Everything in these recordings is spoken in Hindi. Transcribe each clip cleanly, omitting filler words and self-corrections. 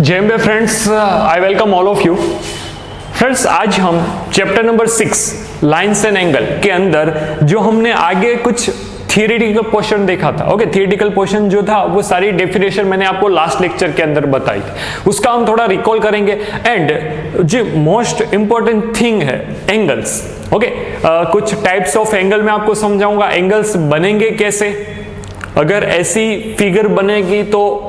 जय Hind friends, I welcome all of you. Friends, आज हम chapter number 6 lines and angle के अंदर जो हमने आगे कुछ थियोरेटिकल पोर्शन देखा था, ओके, थियोरेटिकल पोर्शन जो था वो सारी डेफिनेशन मैंने आपको लास्ट लेक्चर के अंदर बताई थी, उसका हम थोड़ा रिकॉल करेंगे। एंड जो मोस्ट इंपॉर्टेंट थिंग है एंगल्स, ओके, कुछ टाइप्स ऑफ एंगल मैं आपको समझाऊंगा। एंगल्स बनेंगे कैसे, अगर ऐसी फिगर बनेगी तो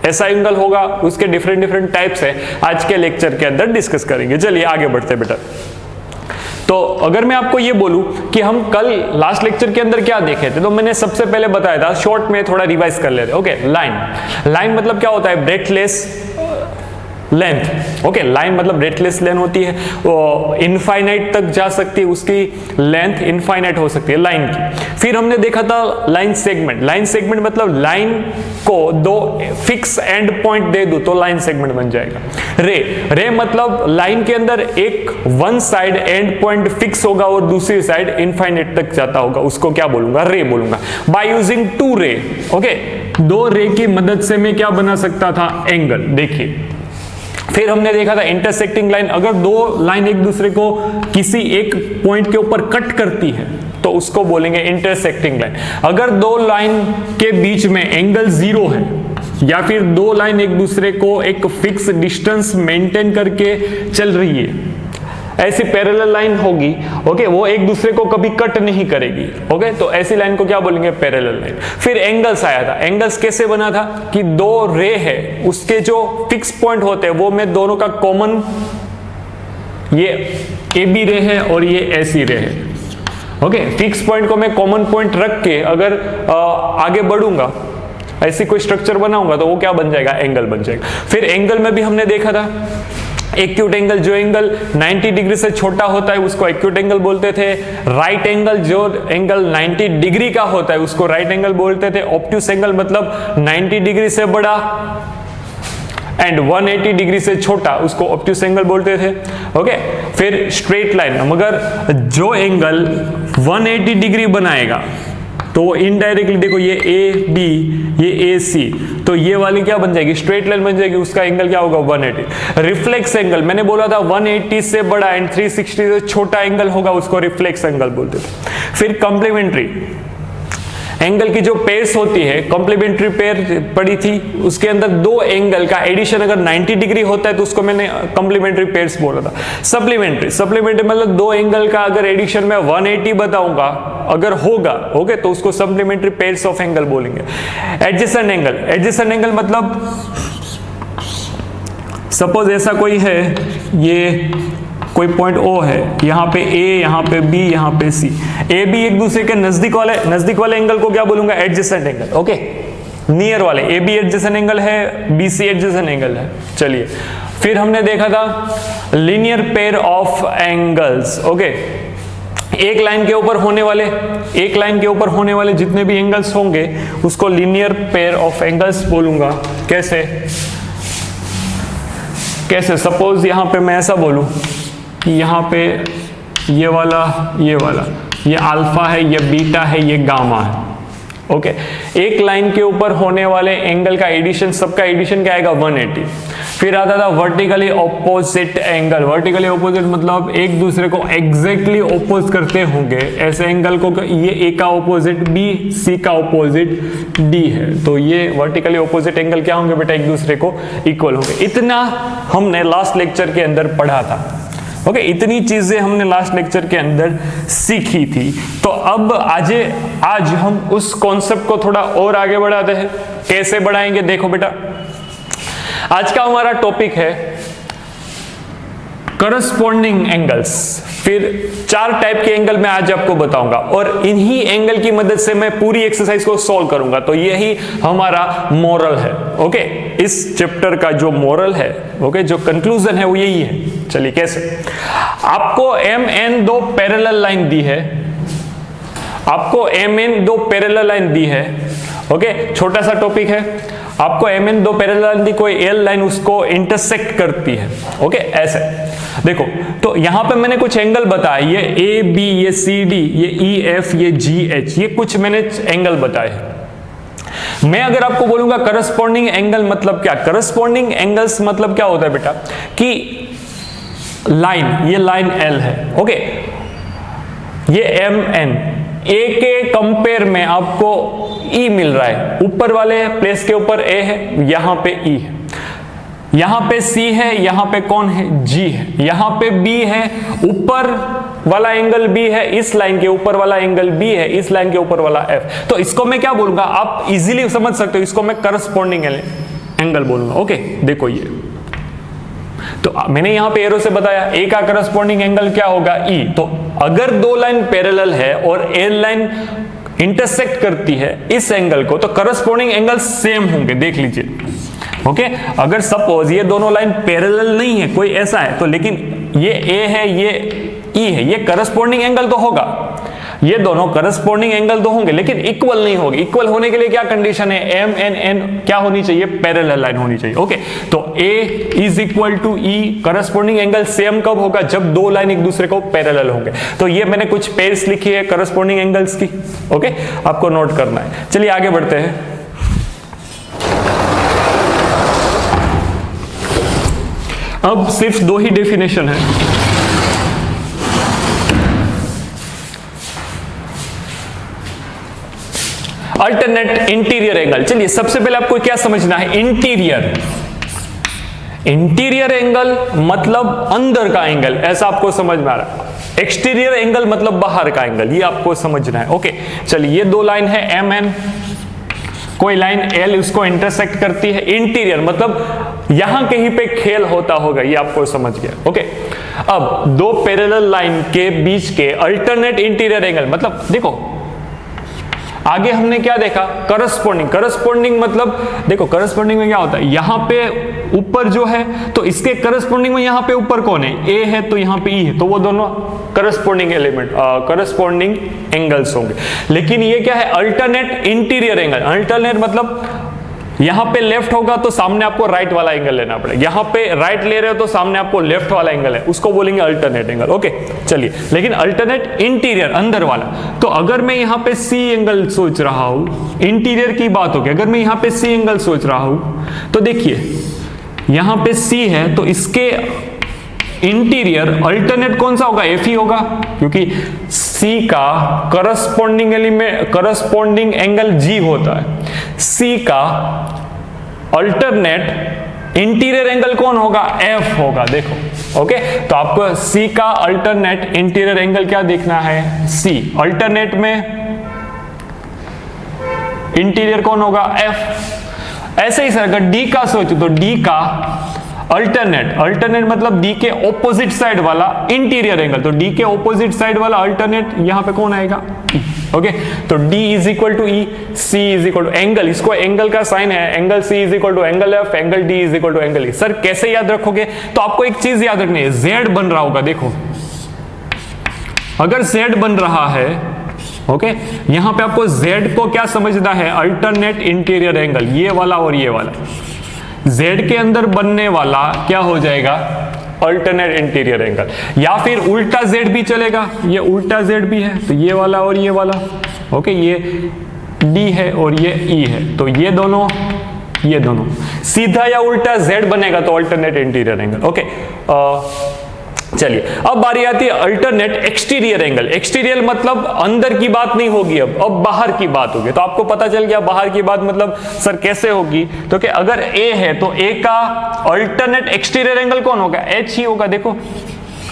ऐसा एंगल होगा, उसके डिफरेंट टाइप्स है, आज के लेक्चर के अंदर डिस्कस करेंगे। चलिए आगे बढ़ते बेटा। तो अगर मैं आपको ये बोलूं कि हम कल लास्ट लेक्चर के अंदर क्या देखे थे, तो मैंने सबसे पहले बताया था, शॉर्ट में थोड़ा रिवाइज कर लेते। ओके, लाइन मतलब क्या होता है, ब्रेथलेस लेंथ। ओके, लाइन मतलब ब्रेथलेस लेंथ होती है, वो इनफाइनाइट तक जा सकती है, उसकी लेंथ इनफाइनाइट हो सकती है लाइन की। फिर हमने देखा था लाइन सेगमेंट। लाइन सेगमेंट मतलब लाइन को दो फिक्स एंड पॉइंट दे दो तो लाइन सेगमेंट बन जाएगा। रे मतलब लाइन के अंदर एक one side and point fix होगा और दूसरी साइड इनफाइनाइट तक जाता होगा, उसको क्या बोलूंगा, रे बोलूंगा। बाय यूजिंग टू रे, ओके, दो रे की मदद से मैं क्या बना सकता था, एंगल। देखिए, फिर हमने देखा था इंटरसेक्टिंग लाइन। अगर दो लाइन एक दूसरे को किसी एक पॉइंट के ऊपर कट करती है तो उसको बोलेंगे इंटरसेक्टिंग लाइन। अगर दो लाइन के बीच में एंगल 0 है या फिर दो लाइन एक दूसरे को एक फिक्स डिस्टेंस मेंटेन करके चल रही है, ऐसी पैरेलल लाइन होगी, ओके, वो एक दूसरे को कभी कट नहीं करेगी, ओके, तो ऐसी लाइन को क्या बोलेंगे, पैरेलल लाइन। फिर एंगल्स आया था। एंगल्स कैसे बना था कि दो रे है, उसके जो फिक्स पॉइंट होते हैं वो मैं दोनों का कॉमन, ये ए बी रे है और ये ऐसी रे है, ओके, फिक्स पॉइंट को मैं कॉमन पॉइंट रख के अगर आगे बढ़ूंगा, ऐसी कोई स्ट्रक्चर बनाऊंगा तो वो क्या बन जाएगा, एंगल बन जाएगा। फिर एंगल में भी हमने देखा था एक्यूट एंगल, जो एंगल 90 डिग्री से छोटा होता है उसको एक्यूट एंगल बोलते थे। राइट एंगल, जो एंगल 90 डिग्री का होता है उसको राइट एंगल बोलते थे। ऑब्ट्यूस एंगल मतलब 90 डिग्री से बड़ा एंड 180 डिग्री से छोटा, उसको ऑब्ट्यूस एंगल बोलते थे, ओके। फिर स्ट्रेट लाइन, मगर जो एंगल 180 डिग्री बनाएगा तो इनडायरेक्टली देखो, ये ए बी, ये ए सी, तो ये वाली क्या बन जाएगी, स्ट्रेट लाइन बन जाएगी, उसका एंगल क्या होगा, 180। रिफ्लेक्स एंगल, मैंने बोला था 180 से बड़ा एंड 360 से छोटा एंगल होगा, उसको रिफ्लेक्स एंगल बोलते थे। फिर कॉम्प्लीमेंट्री एंगल की जो पेयर्स होती है, कॉम्प्लीमेंट्री पेयर पड़ी थी, उसके अंदर दो एंगल का एडिशन अगर 90 डिग्री होता है तो उसको मैंने कॉम्प्लीमेंट्री पेयर्स बोला था। सप्लीमेंट्री मतलब दो एंगल का अगर एडिशन मैं 180 बताऊंगा अगर होगा, ओके, तो उसको सप्लीमेंट्री पेयर्स ऑफ एंगल बोलेंगे। एडजेसेंट एंगल मतलब सपोज ऐसा कोई है, ये कोई पॉइंट O है, यहाँ पे A, यहाँ पे B, यहाँ पे C, A B एक दूसरे के नजदीक वाले एंगल को क्या बोलूंगा, एडजेसेंट एंगल, ओके, नियर वाले। A B एडजेसेंट एंगल है, B C एडजेसेंट एंगल है। चलिए, फिर हमने देखा था linear pair of angles, okay, एक लाइन के ऊपर होने वाले जितने भी एंगल्स होंगे उसको लीनियर पेयर ऑफ एंगल्स बोलूंगा। कैसे सपोज यहाँ पे मैं ऐसा बोलूं कि यहाँ पे ये वाला, ये अल्फा है, ये बीटा है, ये गामा है, ओके। एक लाइन के ऊपर होने वाले एंगल का एडिशन, सबका एडिशन क्या आएगा, 180। फिर आता था vertically opposite angle. Vertically opposite मतलब एक दूसरे को एग्जैक्टली ऑपोज करते होंगे, ऐसे एंगल को, ये ए का ऑपोजिट बी, सी का ऑपोजिट डी है, तो ये वर्टिकली ऑपोजिट एंगल क्या होंगे बेटा, एक दूसरे को इक्वल होंगे। इतना हमने लास्ट लेक्चर के अंदर पढ़ा था, ओके, इतनी चीजें हमने लास्ट लेक्चर के अंदर सीखी थी। तो अब आज हम उस कॉन्सेप्ट को थोड़ा और आगे बढ़ाते हैं। कैसे बढ़ाएंगे, देखो बेटा, आज का हमारा टॉपिक है करस्पॉन्डिंग एंगल्स। फिर 4 टाइप के एंगल मैं आज आपको बताऊंगा और इन्हीं एंगल की मदद से मैं पूरी एक्सरसाइज को सॉल्व करूंगा। तो यही हमारा मोरल है, ओके, इस चैप्टर का जो मोरल है, ओके, जो कंक्लूजन है वो यही है। चलिए, कैसे, आपको MN दो पैरेलल लाइन दी है, ओके, छोटा सा टॉपिक है। आपको MN दो पैरेलल लाइन दी, कोई L लाइन उसको इंटरसेक्ट करती है, ओके, ऐसे देखो। तो यहां पे मैंने कुछ एंगल बताए, ये AB, ये CD, ये EF, ये GH, ये कुछ मैंने एंगल बताए, मैं अगर आपको बोलूंगा करस्पॉन्डिंग एंगल मतलब क्या, करस्पॉन्डिंग एंगल्स मतलब क्या होता है बेटा कि लाइन, ये लाइन L है, ओके, ये MN, ए के कंपेयर में आपको E मिल रहा है, ऊपर वाले प्लेस के ऊपर A है, यहां पे E है, यहां पे C है, यहां पे कौन है, G है, यहां पे B है, ऊपर वाला एंगल B है, इस लाइन के ऊपर वाला एंगल B है, इस लाइन के ऊपर वाला F। तो इसको मैं क्या बोलूंगा, आप इजीली समझ सकते हो, इसको मैं करस्पॉन्डिंग एंगल बोलूंगा। ओके, देखो ये तो मैंने यहां पे एरो से बताया ए का करस्पॉन्डिंग एंगल क्या होगा, E। तो अगर दो लाइन पैरेलल है और ए लाइन इंटरसेक्ट करती है इस एंगल को, तो करस्पॉन्डिंग एंगल सेम होंगे, देख लीजिए। ओके, अगर सपोज ये दोनों लाइन पैरेलल नहीं है, कोई ऐसा है तो, लेकिन ये ए है, ये ई है, ये करस्पॉन्डिंग एंगल तो होगा, ये दोनों करस्पॉन्डिंग एंगल तो होंगे, लेकिन इक्वल नहीं होगी। इक्वल होने के लिए क्या कंडीशन है, एम एन एन क्या होनी चाहिए, पैरेलल लाइन होनी चाहिए। ओके, तो A is equal to E, corresponding angle same कब होगा, जब दो लाइन एक दूसरे को पैरेलल होंगे। तो ये मैंने कुछ पेयर्स लिखी है करस्पॉन्डिंग एंगल्स की। ओके, आपको नोट करना है। चलिए आगे बढ़ते हैं। अब सिर्फ दो ही डेफिनेशन है। Alternate interior angle. चलिए सबसे पहले आपको क्या समझना है, इंटीरियर, इंटीरियर एंगल मतलब अंदर का एंगल, ऐसा आपको समझ में आ रहा है। एक्सटीरियर एंगल मतलब बाहर का एंगल, ये आपको समझना है। ओके, चलिए ये दो लाइन है एम एन, कोई लाइन एल उसको इंटरसेक्ट करती है। इंटीरियर मतलब यहां कहीं पे खेल होता होगा, ये आपको समझ गया। ओके, अब दो पैरेलल लाइन के बीच के अल्टरनेट इंटीरियर एंगल मतलब, देखो आगे हमने क्या देखा, करस्पॉन्डिंग। करस्पॉन्डिंग मतलब देखो, करस्पॉन्डिंग में क्या होता है, यहां पे ऊपर जो है तो इसके करस्पॉन्डिंग में यहां पे ऊपर कौन है, ए है, तो यहां पे ई है, तो वो दोनों करस्पॉन्डिंग एलिमेंट करस्पॉन्डिंग एंगल्स होंगे। लेकिन ये क्या है, अल्टरनेट इंटीरियर एंगल। अल्टरनेट मतलब यहां पे लेफ्ट होगा तो सामने आपको राइट वाला एंगल लेना पड़ेगा, यहां पे राइट ले रहे हो तो सामने आपको लेफ्ट वाला एंगल है, उसको बोलेंगे अल्टरनेट एंगल। ओके, चलिए, लेकिन अल्टरनेट इंटीरियर अंदर वाला, तो अगर मैं यहां पे सी एंगल सोच रहा हूं, इंटीरियर की बात होगी, अगर मैं यहां पे सी एंगल सोच रहा हूं तो देखिए यहां पे सी है तो इसके इंटीरियर अल्टरनेट कौन सा होगा, एफ ही होगा, क्योंकि सी का corresponding element corresponding angle G होता है। सी का अल्टरनेट इंटीरियर एंगल कौन होगा, एफ होगा। देखो, ओके, तो आपको सी का अल्टरनेट इंटीरियर एंगल क्या देखना है, सी। अल्टरनेट में इंटीरियर कौन होगा, एफ। ऐसे ही सर अगर डी का सोचो तो डी का अल्टरनेट, अल्टरनेट मतलब डी के ऑपोजिट साइड वाला इंटीरियर एंगल, तो डी के ऑपोजिट साइड वाला अल्टरनेट यहां पे कौन आएगा, ओके। तो D is equal to E, C is equal to angle, इसको एंगल का साइन है, angle C is equal to angle F, angle D is equal to angle E। Sir कैसे याद रखोगे, तो आपको एक चीज याद रखनी है, Z बन रहा होगा। देखो अगर Z बन रहा है, ओके, यहां पे आपको Z को क्या समझना है, अल्टरनेट इंटीरियर एंगल, ये वाला और ये वाला। Z के अंदर बनने वाला क्या हो जाएगा, अल्टरनेट इंटीरियर एंगल, या फिर उल्टा Z भी चलेगा, ये उल्टा Z भी है तो ये वाला और ये वाला, ओके, ये D है और ये E है, तो ये दोनों सीधा या उल्टा Z बनेगा तो अल्टरनेट इंटीरियर एंगल। ओके, चलिए अब बारी आती है अल्टरनेट एक्सटीरियर एंगल। एक्सटीरियर मतलब अंदर की बात नहीं होगी, अब बाहर की बात होगी। तो आपको पता चल गया बाहर की बात मतलब सर कैसे होगी, तो कि अगर A है तो A का अल्टरनेट एक्सटीरियर एंगल कौन होगा, H ही होगा। देखो,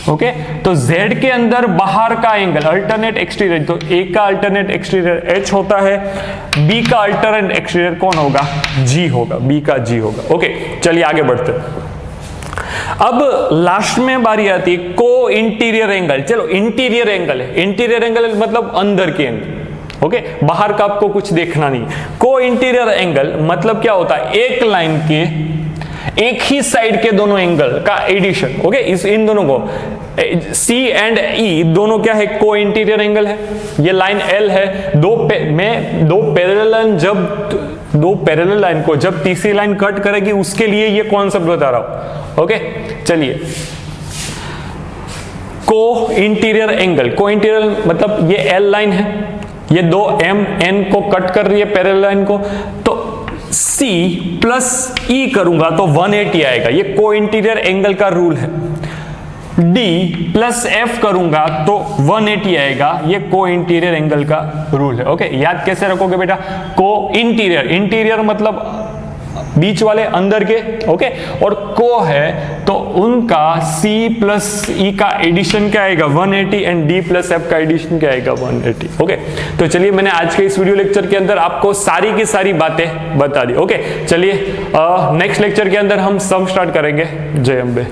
ओके, तो Z के अंदर बाहर का एंगल अल्टरनेट एक्सटीरियर, तो A का अल्टरनेट एक्सटीरियर H होता है, B का अल्टरनेट एक्सटीरियर कौन होगा, G होगा, B का G होगा। ओके, चलिए आगे बढ़ते हैं। अब लास्ट में बारी आती है को इंटीरियर एंगल। चलो इंटीरियर एंगल है, इंटीरियर एंगल मतलब अंदर के एंगल, ओके, बाहर का आपको कुछ देखना नहीं। को इंटीरियर एंगल मतलब क्या होता है, एक लाइन के एक ही साइड के दोनों एंगल का एडिशन, ओके, इन दोनों को C एंड E दोनों क्या है, को इंटीरियर एंगल है। ये लाइन L है, दो पैरेलल लाइन को जब तीसरी लाइन कट करेगी उसके लिए ये कॉन्सेप्ट बता रहा हूं। ओके, चलिए को इंटीरियर एंगल, को इंटीरियर मतलब ये L लाइन है, ये दो एम एन को कट कर रही है पैरेलल लाइन को, तो C प्लस E करूंगा तो 180 आएगा, ये को इंटीरियर एंगल का रूल है। D प्लस F करूंगा तो 180 आएगा, ये को इंटीरियर एंगल का रूल है। ओके, याद कैसे रखोगे बेटा? को इंटीरियर, इंटीरियर मतलब बीच वाले अंदर के, ओके, और को है तो उनका C प्लस E का एडिशन क्या आएगा 180 एंड D प्लस F का एडिशन क्या आएगा 180। ओके, तो चलिए मैंने आज के इस वीडियो लेक्चर के अंदर आपको सारी की सारी बातें बता दी। ओके, चलिए नेक्स्ट लेक्चर के अंदर हम सम स्टार्ट करेंगे। जय अम्बे।